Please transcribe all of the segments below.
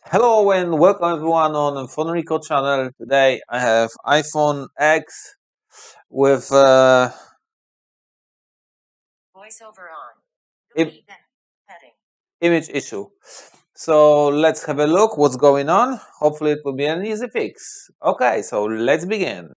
Hello and welcome everyone on the PhoneReco channel. Today I have iPhone X with Voiceover on. im- Delete heading. image issue. So let's have a look what's going on. Hopefully it will be an easy fix. Okay, so let's begin.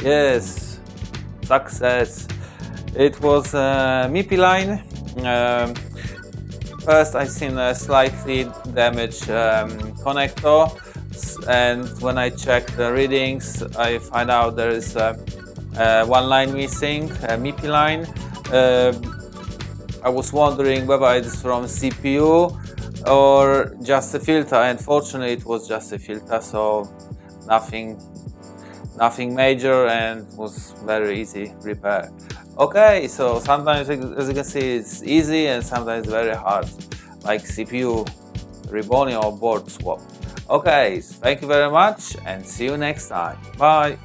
Yes, Success. It was a MIPI line. First, I seen a slightly damaged connector, and when I checked the readings, I find out there is one line missing, a MIPI line. I was wondering whether it's from CPU or just a filter, and fortunately it was just a filter, so nothing major, and was very easy repair. Okay, so sometimes, as you can see, it's easy and sometimes very hard, like CPU rebonding or board swap. Okay, thank you very much and see you next time. Bye.